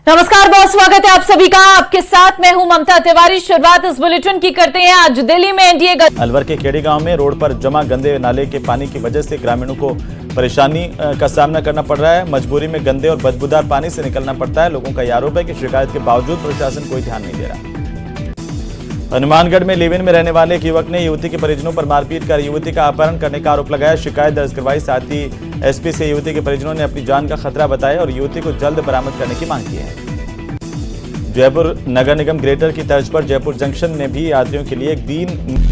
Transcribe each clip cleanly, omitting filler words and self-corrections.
नमस्कार, बहुत स्वागत है आप सभी का। आपके साथ मैं हूं ममता तिवारी। शुरुआत इस बुलेटिन की करते हैं। आज दिल्ली में एनडीए अलवर के खेड़ी गांव में रोड पर जमा गंदे नाले के पानी की वजह से ग्रामीणों को परेशानी का सामना करना पड़ रहा है। मजबूरी में गंदे और बदबूदार पानी से निकलना पड़ता है। लोगों का यह आरोप है कि शिकायत के बावजूद प्रशासन कोई ध्यान नहीं दे रहा। हनुमानगढ़ में लिव इन में रहने वाले एक युवक ने युवती के परिजनों पर मारपीट कर युवती का अपहरण करने का आरोप लगाया। शिकायत दर्ज करवाई। साथ ही एसपी से युवती के परिजनों ने अपनी जान का खतरा बताया और युवती को जल्द बरामद करने की मांग की है। जयपुर नगर निगम ग्रेटर की तर्ज पर जयपुर जंक्शन ने भी यात्रियों के लिए ग्रीन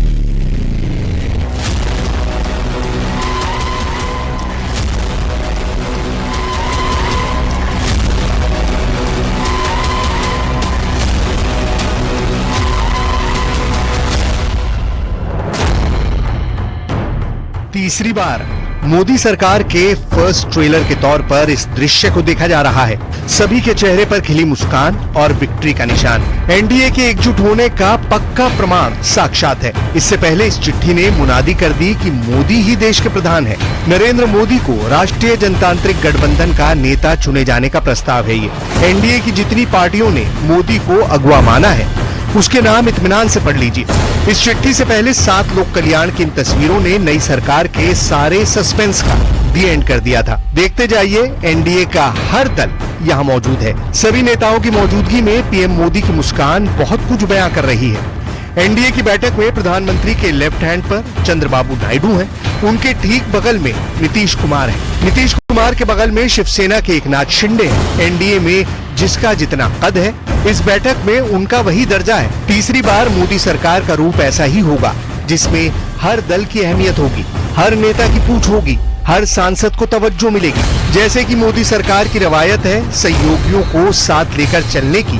तीसरी बार मोदी सरकार के फर्स्ट ट्रेलर के तौर पर इस दृश्य को देखा जा रहा है। सभी के चेहरे पर खिली मुस्कान और विक्ट्री का निशान एनडीए के एकजुट होने का पक्का प्रमाण साक्षात है। इससे पहले इस चिट्ठी ने मुनादी कर दी कि मोदी ही देश के प्रधान है। नरेंद्र मोदी को राष्ट्रीय जनतांत्रिक गठबंधन का नेता चुने जाने का प्रस्ताव है। ये एनडीए की जितनी पार्टियों ने मोदी को अगुवा माना है उसके नाम इत्मीनान से पढ़ लीजिए। इस चिट्ठी से पहले 7 लोक कल्याण की इन तस्वीरों ने नई सरकार के सारे सस्पेंस का दी एंड कर दिया था। देखते जाइए, एनडीए का हर दल यहाँ मौजूद है। सभी नेताओं की मौजूदगी में पीएम मोदी की मुस्कान बहुत कुछ बयां कर रही है। एनडीए की बैठक में प्रधानमंत्री के लेफ्ट हैंड पर चंद्रबाबू नायडू हैं। उनके ठीक बगल में नीतीश कुमार है। नीतीश कुमार के बगल में शिवसेना के एकनाथ शिंदे हैं। एनडीए में जिसका जितना कद है, इस बैठक में उनका वही दर्जा है। तीसरी बार मोदी सरकार का रूप ऐसा ही होगा जिसमें हर दल की अहमियत होगी, हर नेता की पूछ होगी, हर सांसद को तवज्जो मिलेगी। जैसे कि मोदी सरकार की रवायत है सहयोगियों को साथ लेकर चलने की,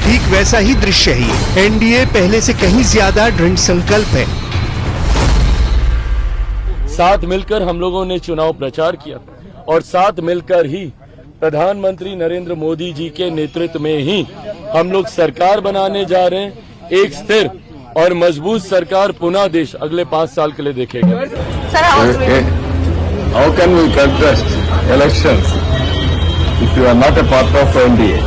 ठीक वैसा ही दृश्य है ये। एनडीए पहले से कहीं ज्यादा दृढ़ संकल्प है। साथ मिलकर हम लोगों ने चुनाव प्रचार किया और साथ मिलकर ही प्रधानमंत्री नरेंद्र मोदी जी के नेतृत्व में ही हम लोग सरकार बनाने जा रहे हैं। एक स्थिर और मजबूत सरकार पुनः देश अगले 5 साल के लिए देखेगा। How can we contest elections if you are not a part of NDA?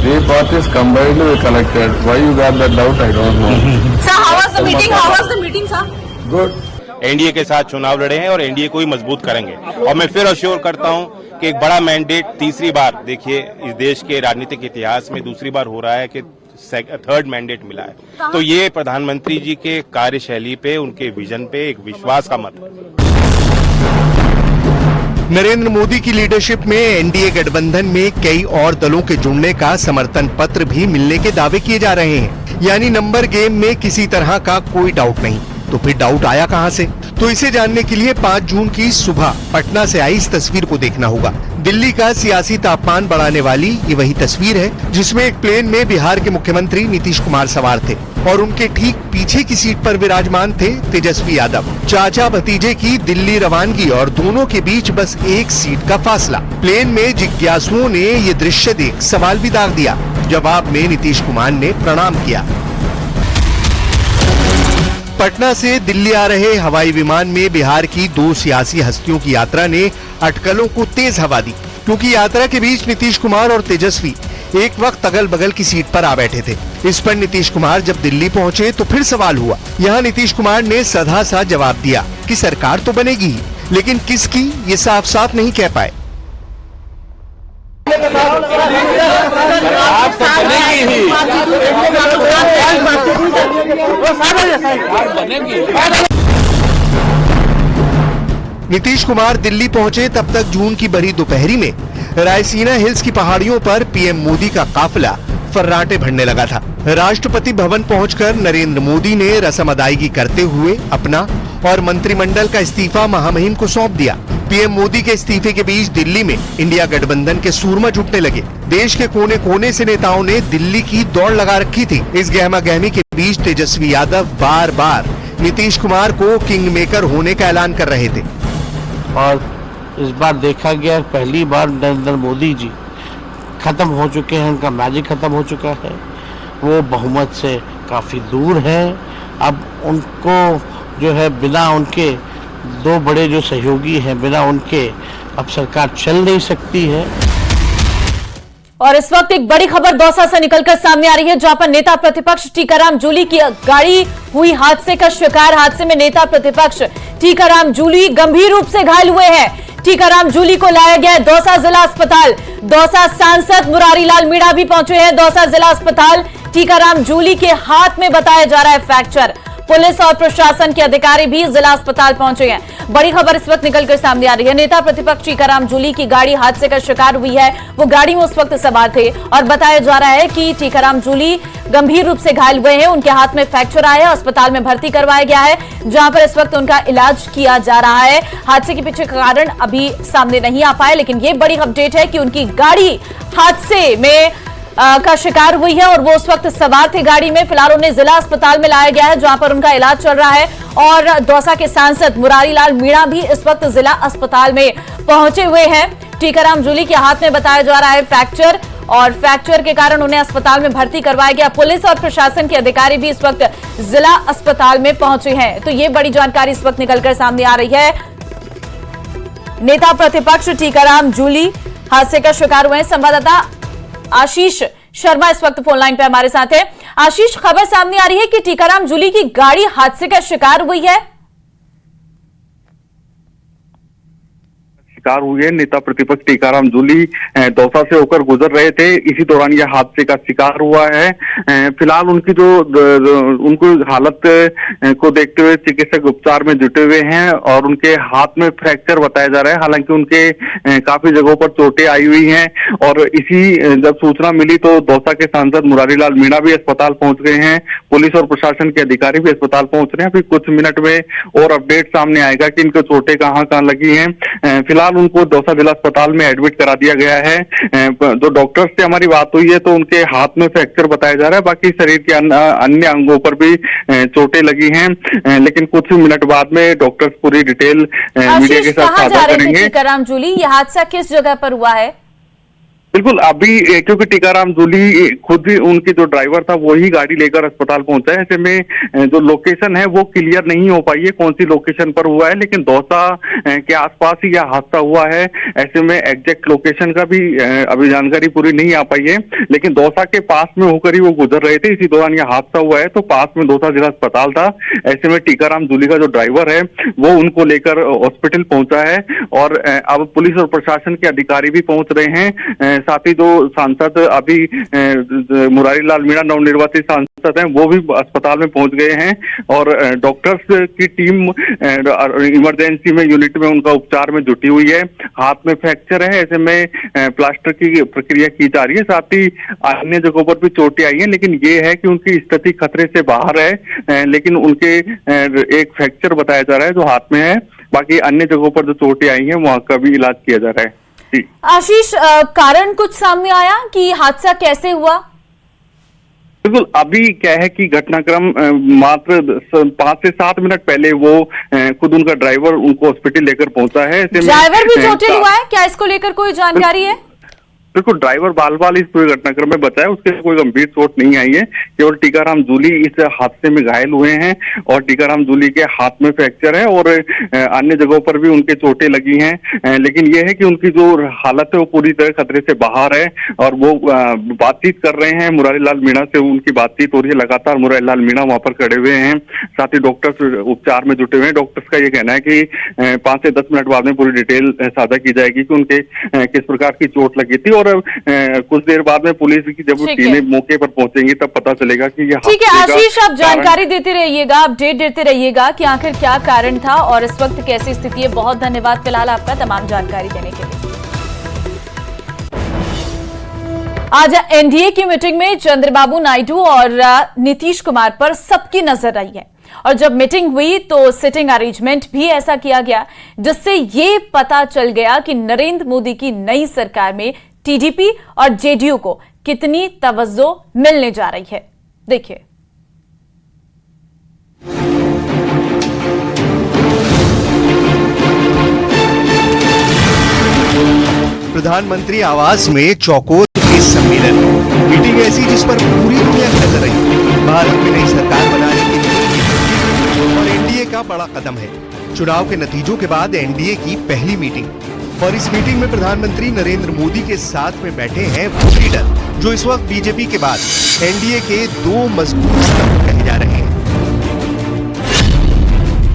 3 parties combined we collected. Why you got that doubt? I don't know. Sir, how was the meeting? How was the meeting, sir? Good. NDA के साथ चुनाव लड़े हैं और NDA को ही मजबूत करेंगे। और मैं फिर अश्योर करता हूं कि एक बड़ा मैंडेट तीसरी बार, देखिए इस देश के राजनीतिक इतिहास में दूसरी बार हो रहा है कि थर्ड मैंडेट मिला है। तो ये प्रधानमंत्री जी के कार्यशैली पे, उनके विजन पे एक विश्वास का मत है। नरेंद्र मोदी की लीडरशिप में एनडीए गठबंधन में कई और दलों के जुड़ने का समर्थन पत्र भी मिलने के दावे किए जा रहे हैं। यानी नंबर गेम में किसी तरह का कोई डाउट नहीं। तो फिर डाउट आया कहां से? तो इसे जानने के लिए 5 जून की सुबह पटना से आई इस तस्वीर को देखना होगा। दिल्ली का सियासी तापमान बढ़ाने वाली ये वही तस्वीर है जिसमें एक प्लेन में बिहार के मुख्यमंत्री नीतीश कुमार सवार थे और उनके ठीक पीछे की सीट पर विराजमान थे तेजस्वी यादव। चाचा भतीजे की दिल्ली रवानगी और दोनों के बीच बस एक सीट का फासला। प्लेन में जिज्ञासुओं ने ये दृश्य देख सवाल भी दाग दिया। जवाब में नीतीश कुमार ने प्रणाम किया। पटना से दिल्ली आ रहे हवाई विमान में बिहार की 2 सियासी हस्तियों की यात्रा ने अटकलों को तेज हवा दी, क्योंकि यात्रा के बीच नीतीश कुमार और तेजस्वी एक वक्त अगल बगल की सीट पर आ बैठे थे। इस पर नीतीश कुमार जब दिल्ली पहुंचे तो फिर सवाल हुआ। यहाँ नीतीश कुमार ने सधा सा जवाब दिया कि सरकार तो बनेगी ही, लेकिन किसकी ये साफ साफ नहीं कह पाए। नीतीश कुमार दिल्ली पहुंचे तब तक जून की भरी दोपहरी में रायसीना हिल्स की पहाड़ियों पर पीएम मोदी का काफिला फर्राटे भरने लगा था। राष्ट्रपति भवन पहुंचकर नरेंद्र मोदी ने रस्म अदायगी करते हुए अपना और मंत्रिमंडल का इस्तीफा महामहिम को सौंप दिया। पीएम मोदी के इस्तीफे के बीच दिल्ली में इंडिया गठबंधन के सूरमा जुटने लगे। देश के कोने कोने से नेताओं ने दिल्ली की दौड़ लगा रखी थी। इस गहमा गहमी के बीच तेजस्वी यादव बार बार नीतीश कुमार को किंग मेकर होने का ऐलान कर रहे थे। और इस बार देखा गया पहली बार नरेंद्र मोदी जी खत्म हो चुके हैं, उनका मैजिक खत्म हो चुका है। वो बहुमत से काफ़ी दूर हैं। अब उनको जो है बिना उनके 2 बड़े जो सहयोगी हैं, बिना उनके अब सरकार चल नहीं सकती है। और इस वक्त एक बड़ी खबर दौसा से निकलकर सामने आ रही है, जहां पर नेता प्रतिपक्ष टीकाराम जूली की गाड़ी हुई हादसे का शिकार। हादसे में नेता प्रतिपक्ष टीकाराम जूली गंभीर रूप से घायल हुए हैं। टीकाराम जूली को लाया गया दौसा जिला अस्पताल। दौसा सांसद मुरारी लाल मीणा भी पहुंचे हैं दौसा जिला अस्पताल। टीकाराम जूली के हाथ में बताया जा रहा है फ्रैक्चर। पुलिस और प्रशासन के अधिकारी भी जिला अस्पताल पहुंचे हैं। बड़ी खबर इस वक्त निकलकर सामने आ रही है। नेता प्रतिपक्ष टीकाराम जूली की गाड़ी हादसे का शिकार हुई है। वो गाड़ी में उस वक्त सवार थे और बताया जा रहा है कि टीकाराम जूली गंभीर रूप से घायल हुए हैं। उनके हाथ में फ्रैक्चर आया है, अस्पताल में भर्ती करवाया गया है, जहां पर इस वक्त उनका इलाज किया जा रहा है। हादसे के पीछे का कारण अभी सामने नहीं आ पाया, लेकिन ये बड़ी अपडेट है कि उनकी गाड़ी हादसे में का शिकार हुई है और वो उस वक्त सवार थे गाड़ी में। फिलहाल उन्हें जिला अस्पताल में लाया गया है, जहां पर उनका इलाज चल रहा है। और दौसा के सांसद मुरारी लाल मीणा भी इस वक्त जिला अस्पताल में पहुंचे हुए हैं। टीकाराम जूली के हाथ में बताया जा रहा है फ्रैक्चर, और फ्रैक्चर के कारण उन्हें अस्पताल में भर्ती करवाया गया। पुलिस और प्रशासन के अधिकारी भी इस वक्त जिला अस्पताल में पहुंचे हैं। तो ये बड़ी जानकारी इस वक्त निकलकर सामने आ रही है। नेता प्रतिपक्ष टीकाराम जूली हादसे का शिकार हुए हैं। संवाददाता आशीष शर्मा इस वक्त फोन लाइन पे हमारे साथ है। आशीष, खबर सामने आ रही है कि टीकाराम जूली की गाड़ी हादसे का शिकार हुई है। शिकार हुई है। नेता प्रतिपक्ष टीकाराम जूली दौसा से होकर गुजर रहे थे, इसी दौरान यह हादसे का शिकार हुआ है। फिलहाल उनकी जो उनको हालत को देखते हुए चिकित्सक उपचार में जुटे हुए हैं और उनके हाथ में फ्रैक्चर बताया जा रहा है। हालांकि उनके काफी जगहों पर चोटें आई हुई हैं और इसी जब सूचना मिली तो दौसा के सांसद मुरारी लाल मीणा भी अस्पताल पहुंच गए हैं। पुलिस और प्रशासन के अधिकारी भी अस्पताल पहुंच रहे हैं। अभी कुछ मिनट में और अपडेट सामने आएगा कि इनको चोटें कहां कहां लगी हैं। फिलहाल उनको दौसा जिला अस्पताल में एडमिट करा दिया गया है। जो डॉक्टर्स से हमारी बात हुई है तो उनके हाथ में फ्रैक्चर बताया जा रहा है, बाकी शरीर के अन्य अंगों पर भी चोटें लगी हैं। लेकिन कुछ मिनट बाद में डॉक्टर्स पूरी डिटेल मीडिया के साथ साझा करेंगे। टीकाराम जूली, यह हादसा किस जगह पर हुआ है? बिल्कुल, अभी क्योंकि टीकाराम जूली खुद ही उनके जो ड्राइवर था वो ही गाड़ी लेकर अस्पताल पहुंचा है, ऐसे में जो लोकेशन है वो क्लियर नहीं हो पाई है कौन सी लोकेशन पर हुआ है, लेकिन दौसा के आसपास ही यह हादसा हुआ है। ऐसे में एग्जैक्ट लोकेशन का भी अभी जानकारी पूरी नहीं आ पाई है, लेकिन दौसा के पास में होकर ही वो गुजर रहे थे, इसी दौरान यह हादसा हुआ है। तो पास में दौसा जिला अस्पताल था, ऐसे में टीकाराम जूली का जो ड्राइवर है वो उनको लेकर हॉस्पिटल पहुंचा है और अब पुलिस और प्रशासन के अधिकारी भी पहुंच रहे हैं। साथ ही जो सांसद अभी मुरारी लाल मीणा नवनिर्वाचित सांसद हैं वो भी अस्पताल में पहुंच गए हैं और डॉक्टर्स की टीम इमरजेंसी में यूनिट में उनका उपचार में जुटी हुई है। हाथ में फ्रैक्चर है, ऐसे में प्लास्टर की प्रक्रिया की जा रही है। साथ ही अन्य जगहों पर भी चोटें आई हैं, लेकिन ये है कि उनकी स्थिति खतरे से बाहर है, लेकिन उनके एक फ्रैक्चर बताया जा रहा है जो हाथ में है। बाकी अन्य जगहों पर जो चोटें आई हैं वहां का भी इलाज किया जा रहा है। आशीष, कारण कुछ सामने आया कि हादसा कैसे हुआ? बिल्कुल, अभी क्या है कि घटनाक्रम मात्र 5 से 7 मिनट पहले वो खुद उनका ड्राइवर उनको हॉस्पिटल लेकर पहुंचा है। ड्राइवर भी चोटिल हुआ है क्या? इसको लेकर कोई जानकारी है? बिल्कुल, ड्राइवर बाल इस पूरे घटनाक्रम में बचा है, उसके कोई गंभीर चोट नहीं आई है। केवल टीकाराम जूली इस हादसे में घायल हुए हैं और टीकाराम जूली के हाथ में फ्रैक्चर है और अन्य जगहों पर भी उनके चोटें लगी हैं। लेकिन यह है कि उनकी जो हालत है वो पूरी तरह खतरे से बाहर है और वो बातचीत कर रहे हैं। मुरारी लाल मीणा से उनकी बातचीत हो रही है लगातार। मुरारी लाल मीणा वहां पर खड़े हुए हैं, साथ ही डॉक्टर्स उपचार में जुटे हुए हैं। डॉक्टर्स का ये कहना है कि 5 से 10 मिनट बाद में पूरी डिटेल साझा की जाएगी कि उनके किस प्रकार की चोट लगी थी और कुछ देर बाद में पुलिस की जब टीमें मौके पर पहुंचेंगी तब पता चलेगा कि यह। ठीक है आशीष, आप जानकारी देते रहिएगा, अपडेट देते रहिएगा कि आखिर क्या कारण था और इस वक्त कैसी स्थिति है। बहुत धन्यवाद फिलहाल आपका तमाम जानकारी देने के लिए। आज एनडीए की मीटिंग में चंद्रबाबू नायडू और नीतीश कुमार पर सबकी नजर आई है और जब मीटिंग हुई तो सिटिंग अरेंजमेंट भी ऐसा किया गया जिससे ये पता चल गया कि नरेंद्र मोदी की नई सरकार में टीडीपी और जेडीयू को कितनी तवज्जो मिलने जा रही है। देखिए, प्रधानमंत्री आवास में चौकोर के सम्मेलन, मीटिंग ऐसी जिस पर पूरी दुनिया की नजर रही। भारत में नई सरकार बनाने के लिए और एनडीए का बड़ा कदम है। चुनाव के नतीजों के बाद एनडीए की पहली मीटिंग और इस मीटिंग में प्रधानमंत्री नरेंद्र मोदी के साथ में बैठे हैं वो लीडर जो इस वक्त बीजेपी के बाद एनडीए के दो मजबूत स्तंभ कहे जा रहे हैं।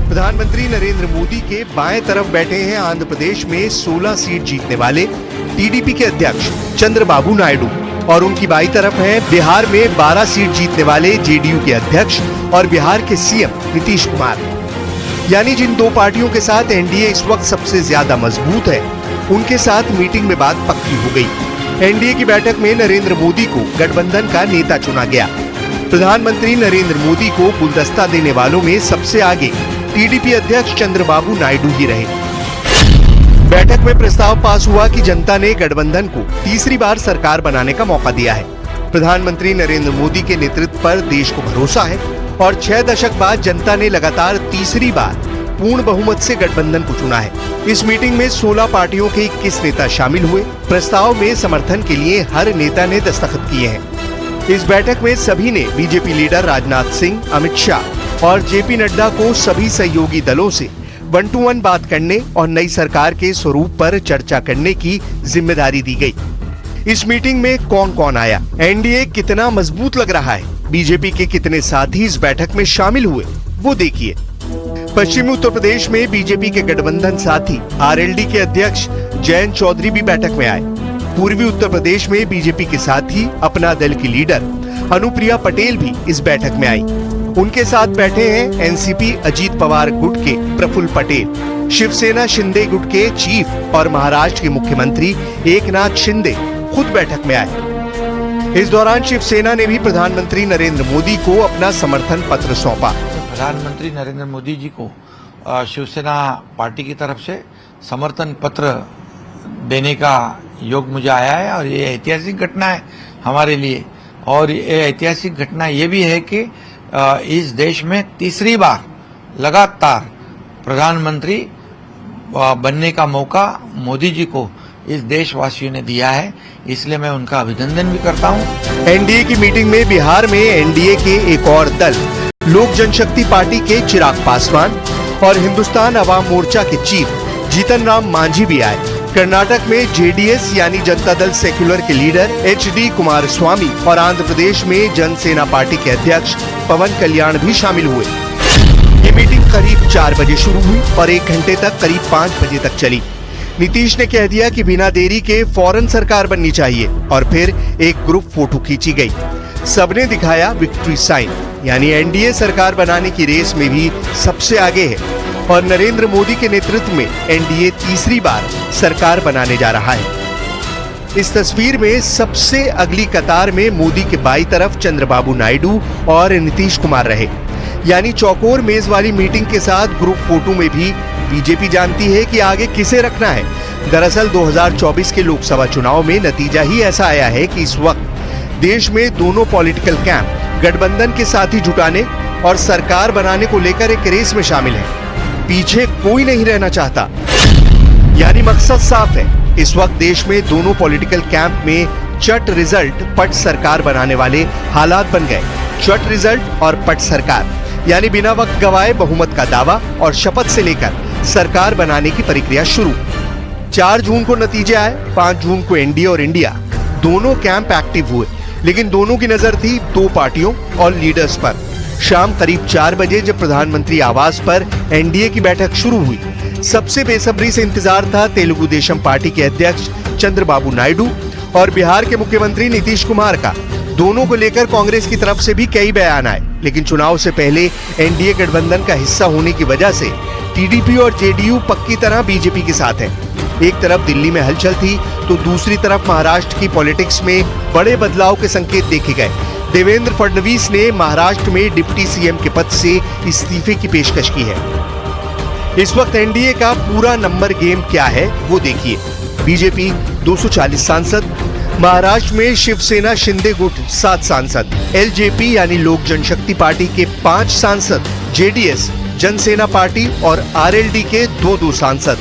प्रधानमंत्री नरेंद्र मोदी के बाएं तरफ बैठे हैं आंध्र प्रदेश में 16 सीट जीतने वाले टीडीपी के अध्यक्ष चंद्रबाबू नायडू और उनकी बाई तरफ है बिहार में 12 सीट जीतने वाले जेडीयू के अध्यक्ष और बिहार के सीएम नीतीश कुमार। यानी जिन दो पार्टियों के साथ एनडीए इस वक्त सबसे ज्यादा मजबूत है, उनके साथ मीटिंग में बात पक्की हो गई। एनडीए की बैठक में नरेंद्र मोदी को गठबंधन का नेता चुना गया। प्रधानमंत्री नरेंद्र मोदी को गुलदस्ता देने वालों में सबसे आगे टीडीपी अध्यक्ष चंद्रबाबू नायडू ही रहे। बैठक में प्रस्ताव पास हुआ कि जनता ने गठबंधन को तीसरी बार सरकार बनाने का मौका दिया है। प्रधानमंत्री नरेंद्र मोदी के नेतृत्व पर देश को भरोसा है और 6 दशक बाद जनता ने लगातार तीसरी बार पूर्ण बहुमत से गठबंधन को चुना है। इस मीटिंग में 16 पार्टियों के 21 नेता शामिल हुए। प्रस्ताव में समर्थन के लिए हर नेता ने दस्तखत किए हैं। इस बैठक में सभी ने बीजेपी लीडर राजनाथ सिंह, अमित शाह और जेपी नड्डा को सभी सहयोगी दलों से 1 to 1 बात करने और नई सरकार के स्वरूप पर चर्चा करने की जिम्मेदारी दी गई। इस मीटिंग में कौन कौन आया, एनडीए कितना मजबूत लग रहा है, बीजेपी के कितने साथी इस बैठक में शामिल हुए, वो देखिए। पश्चिमी उत्तर प्रदेश में बीजेपी के गठबंधन साथी आरएलडी के अध्यक्ष जयंत चौधरी भी बैठक में आए। पूर्वी उत्तर प्रदेश में बीजेपी के साथी अपना दल की लीडर अनुप्रिया पटेल भी इस बैठक में आई। उनके साथ बैठे हैं एनसीपी अजीत पवार गुट के प्रफुल्ल पटेल, शिवसेना शिंदे गुट के चीफ और महाराष्ट्र के मुख्यमंत्री एकनाथ शिंदे खुद बैठक में आए। इस दौरान शिवसेना ने भी प्रधानमंत्री नरेंद्र मोदी को अपना समर्थन पत्र सौंपा। प्रधानमंत्री नरेंद्र मोदी जी को शिवसेना पार्टी की तरफ से समर्थन पत्र देने का योग मुझे आया है और ये ऐतिहासिक घटना है हमारे लिए। और ये ऐतिहासिक घटना ये भी है कि इस देश में तीसरी बार लगातार प्रधानमंत्री बनने का मौका मोदी जी को इस देशवासियों ने दिया है, इसलिए मैं उनका अभिनंदन भी करता हूं। एनडीए की मीटिंग में बिहार में एनडीए के एक और दल लोक जनशक्ति पार्टी के चिराग पासवान और हिंदुस्तान अवाम मोर्चा के चीफ जीतन राम मांझी भी आए। कर्नाटक में जेडीएस यानी जनता दल सेक्युलर के लीडर एचडी कुमारस्वामी और आंध्र प्रदेश में जनसेना पार्टी के अध्यक्ष पवन कल्याण भी शामिल हुए। ये मीटिंग करीब 4 बजे शुरू हुई और 1 घंटे तक करीब 5 बजे तक चली। नीतीश ने कह दिया कि बिना देरी के फौरन सरकार बननी चाहिए और फिर एक ग्रुप फोटो खींची गई। सबने दिखाया विक्ट्री साइन, यानी एनडीए सरकार बनाने की रेस में भी सबसे आगे है और नरेंद्र मोदी के नेतृत्व में एनडीए तीसरी बार सरकार बनाने जा रहा है। इस तस्वीर में सबसे अगली कतार में मोदी के बाई तरफ चंद्रबाबू नायडू और नीतीश कुमार रहे। यानी चौकोर मेज वाली मीटिंग के साथ ग्रुप फोटो में भी बीजेपी जानती है कि आगे किसे रखना है। दरअसल 2024 के लोकसभा चुनाव में नतीजा ही ऐसा आया है कि इस वक्त देश में दोनों पॉलिटिकल कैंप गठबंधन के साथी जुटाने और सरकार बनाने को लेकर एक रेस में शामिल है। पीछे कोई नहीं रहना चाहता, यानी मकसद साफ है। इस वक्त देश में दोनों पॉलिटिकल कैंप में चट रिजल्ट पट सरकार बनाने वाले हालात बन गए। चट रिजल्ट और पट सरकार, यानी बिना वक्त गवाए बहुमत का दावा और शपथ से लेकर सरकार बनाने की प्रक्रिया शुरू। 4 जून को नतीजे आए, 5 जून को एनडीए और इंडिया दोनों कैंप एक्टिव हुए, लेकिन दोनों की नजर थी 2 पार्टियों और लीडर्स पर। शाम करीब 4 बजे जब प्रधानमंत्री आवास पर एनडीए की बैठक शुरू हुई, सबसे बेसब्री से इंतजार था तेलुगु देशम पार्टी के अध्यक्ष चंद्रबाबू नायडू और बिहार के मुख्यमंत्री नीतीश कुमार का। दोनों को लेकर कांग्रेस की तरफ से भी कई बयान आए, लेकिन चुनाव से पहले एनडीए गठबंधन का हिस्सा होने की वजह से टीडीपी और जेडीयू पक्की तरह बीजेपी के साथ है। एक तरफ दिल्ली में हलचल थी तो दूसरी तरफ महाराष्ट्र की पॉलिटिक्स में बड़े बदलाव के संकेत देखे गए। देवेंद्र फडणवीस ने महाराष्ट्र में डिप्टी सीएम के पद से इस्तीफे की पेशकश की है। इस वक्त एनडीए का पूरा नंबर गेम क्या है वो देखिए। बीजेपी 240 सांसद, महाराष्ट्र में शिवसेना शिंदे गुट 7 सांसद, एलजेपी यानी लोक जनशक्ति पार्टी के 5 सांसद, जेडीएस, जनसेना पार्टी और आरएलडी के 2-2 सांसद,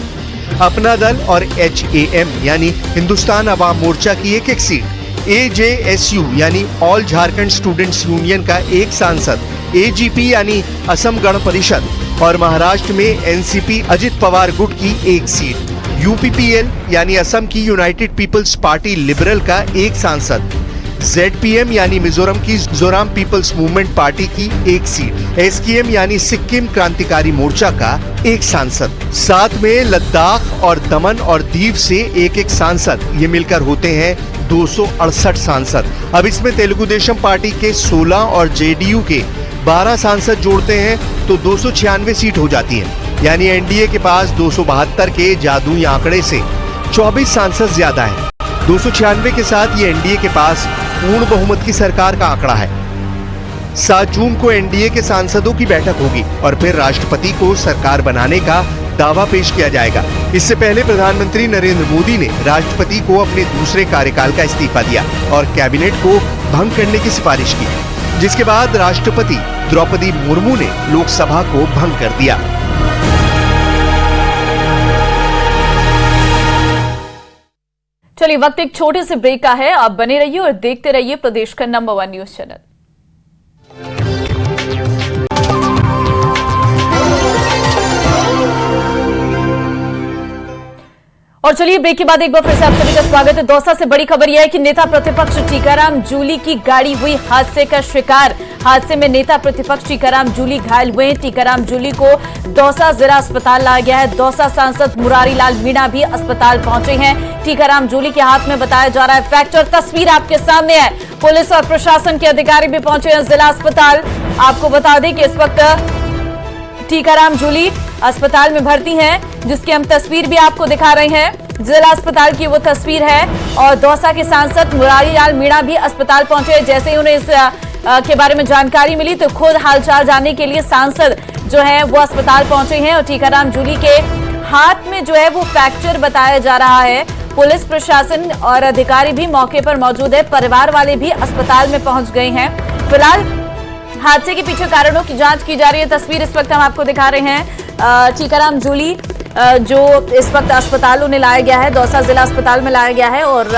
अपना दल और एचएएम यानी हिंदुस्तान अवाम मोर्चा की 1-1 सीट, एजेएसयू यानी ऑल झारखंड स्टूडेंट्स यूनियन का 1 सांसद, एजीपी यानी असम गण परिषद और महाराष्ट्र में एनसीपी अजित पवार गुट की 1 सीट। यूपीपीएल यानी असम की यूनाइटेड पीपल्स पार्टी लिबरल का एक सांसद, ZPM यानी मिजोरम की जोराम पीपल्स मूवमेंट पार्टी की एक सीट, SKM यानी सिक्किम क्रांतिकारी मोर्चा का एक सांसद, साथ में लद्दाख और दमन और दीव से एक एक सांसद, ये मिलकर होते हैं 268 सांसद। अब इसमें तेलुगु देशम पार्टी के 16 और JDU के 12 सांसद जोड़ते हैं तो 296 सीट हो जाती है। यानी एनडीए के पास 272 के जादुई आंकड़े से 24 सांसद ज्यादा है। 296 के साथ ये एनडीए के पास पूर्ण बहुमत की सरकार का आंकड़ा है। 7 जून को एनडीए के सांसदों की बैठक होगी और फिर राष्ट्रपति को सरकार बनाने का दावा पेश किया जाएगा। इससे पहले प्रधानमंत्री नरेंद्र मोदी ने राष्ट्रपति को अपने दूसरे कार्यकाल का इस्तीफा दिया और कैबिनेट को भंग करने की सिफारिश की, जिसके बाद राष्ट्रपति द्रौपदी मुर्मू ने लोकसभा को भंग कर दिया। चलिए, वक्त एक छोटे से ब्रेक का है। आप बने रहिए और देखते रहिए प्रदेश का नंबर 1 न्यूज चैनल। और चलिए, ब्रेक के बाद एक बार फिर से आप सभी का स्वागत है। दौसा से बड़ी खबर यह है कि नेता प्रतिपक्ष टीकाराम जूली की गाड़ी हुई हादसे का शिकार। हादसे में नेता प्रतिपक्ष टीकाराम जूली घायल हुए। टीकाराम जूली को दौसा जिला अस्पताल लाया गया है। दौसा सांसद मुरारी लाल मीणा भी अस्पताल पहुंचे हैं। टीकाराम जूली के हाथ में बताया जा रहा है फ्रैक्चर। तस्वीर आपके सामने है। पुलिस और प्रशासन के अधिकारी भी पहुंचे हैं जिला अस्पताल। आपको बता दें कि इस वक्त टीकाराम जूली अस्पताल में भर्ती हैं, जिसकी हम तस्वीर भी आपको दिखा रहे हैं। जिला अस्पताल की वो तस्वीर है और दौसा के सांसद मुरारी लाल मीणा भी अस्पताल पहुंचे। जैसे ही उन्हें इस के बारे में जानकारी मिली तो खुद हालचाल जानने के लिए सांसद जो है वो अस्पताल पहुंचे हैं और टीकाराम जूली के हाथ में जो है वो फ्रैक्चर बताया जा रहा है। पुलिस प्रशासन और अधिकारी भी मौके पर मौजूद है। परिवार वाले भी अस्पताल में पहुंच गए हैं। फिलहाल हादसे के पीछे कारणों की जांच की जा रही है। तस्वीर इस वक्त हम आपको दिखा रहे हैं। टीकाराम जूली जो इस वक्त अस्पताल उन्हें लाया गया है, दौसा जिला अस्पताल में लाया गया है और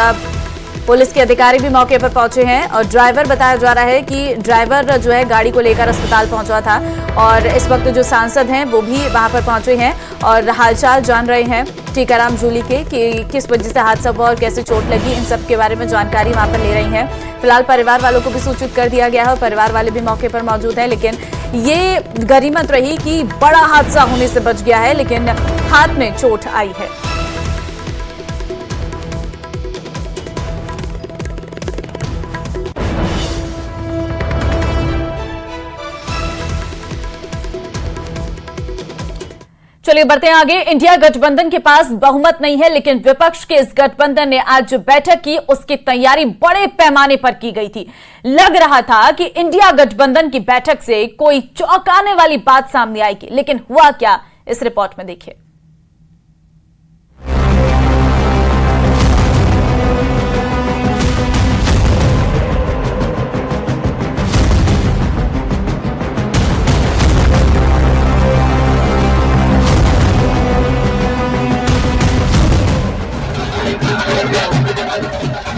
पुलिस के अधिकारी भी मौके पर पहुंचे हैं और ड्राइवर बताया जा रहा है कि ड्राइवर जो है गाड़ी को लेकर अस्पताल पहुंचा था और इस वक्त जो सांसद हैं वो भी वहां पर पहुंचे हैं और हालचाल जान रहे हैं टीकाराम जूली के कि किस वजह से हादसा हुआ और कैसे चोट लगी। इन सब के बारे में जानकारी वहां पर ले रही हैं। फिलहाल परिवार वालों को भी सूचित कर दिया गया है और परिवार वाले भी मौके पर मौजूद हैं। लेकिन ये गनीमत रही कि बड़ा हादसा होने से बच गया है, लेकिन हाथ में चोट आई है। चलिए बढ़ते हैं आगे। इंडिया गठबंधन के पास बहुमत नहीं है, लेकिन विपक्ष के इस गठबंधन ने आज जो बैठक की उसकी तैयारी बड़े पैमाने पर की गई थी। लग रहा था कि इंडिया गठबंधन की बैठक से कोई चौंकाने वाली बात सामने आएगी, लेकिन हुआ क्या, इस रिपोर्ट में देखिए।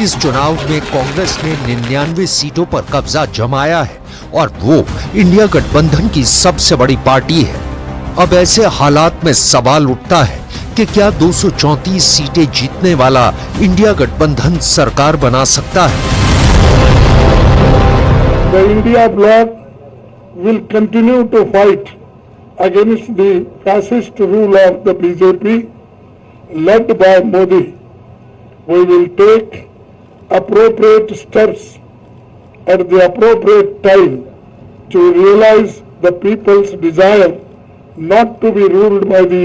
इस चुनाव में कांग्रेस ने 99 सीटों पर कब्जा जमाया है और वो इंडिया गठबंधन की सबसे बड़ी पार्टी है। अब ऐसे हालात में सवाल उठता है कि क्या 234 सीटें जीतने वाला इंडिया गठबंधन सरकार बना सकता है। The India bloc will continue to fight against the fascist rule of the BJP led by Modi. We will take appropriate steps at the appropriate time to realize the people's desire not to be ruled by the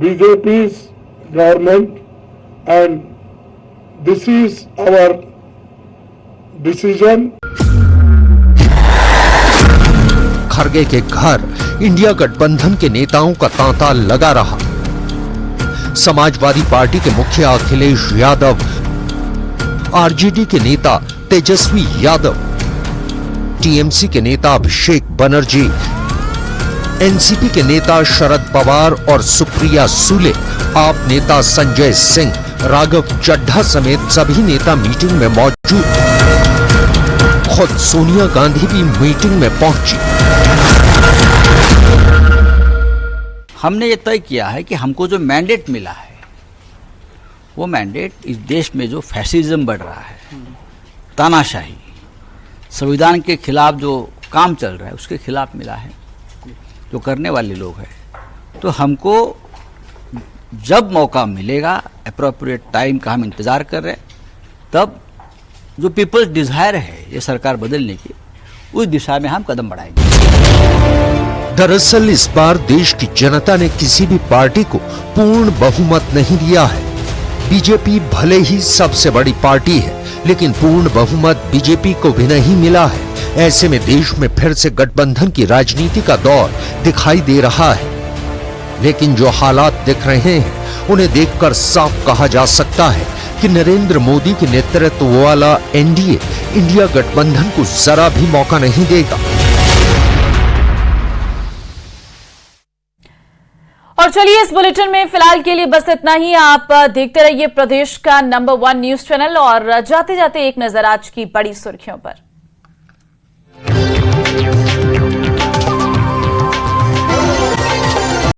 BJP's government, and this is our decision. Kharge के घर India गठबंधन के नेताओं का तांता लगा रहा। Samajwadi party के मुखिया अखिलेश यादव, आरजेडी के नेता तेजस्वी यादव, टीएमसी के नेता अभिषेक बनर्जी, एनसीपी के नेता शरद पवार और सुप्रिया सुले, आप नेता संजय सिंह, राघव चड्ढा समेत सभी नेता मीटिंग में मौजूद। खुद सोनिया गांधी भी मीटिंग में पहुंची। हमने ये तय किया है कि हमको जो मैंडेट मिला है वो मैंडेट इस देश में जो फैसिज्म बढ़ रहा है, तानाशाही, संविधान के खिलाफ जो काम चल रहा है उसके खिलाफ मिला है, जो करने वाले लोग हैं। तो हमको जब मौका मिलेगा, अप्रोप्रिएट टाइम का हम इंतजार कर रहे हैं, तब जो पीपल्स डिजायर है ये सरकार बदलने की, उस दिशा में हम कदम बढ़ाएंगे। दरअसल इस बार देश की जनता ने किसी भी पार्टी को पूर्ण बहुमत नहीं दिया है। बीजेपी भले ही सबसे बड़ी पार्टी है, लेकिन पूर्ण बहुमत बीजेपी को भी नहीं मिला है। ऐसे में देश में फिर से गठबंधन की राजनीति का दौर दिखाई दे रहा है। लेकिन जो हालात दिख रहे हैं उन्हें देखकर साफ कहा जा सकता है कि नरेंद्र मोदी के नेतृत्व वाला एनडीए इंडिया गठबंधन को जरा भी मौका नहीं देगा। और चलिए इस बुलेटिन में फिलहाल के लिए बस इतना ही। आप देखते रहिए प्रदेश का नंबर 1 न्यूज चैनल और जाते जाते एक नजर आज की बड़ी सुर्खियों पर।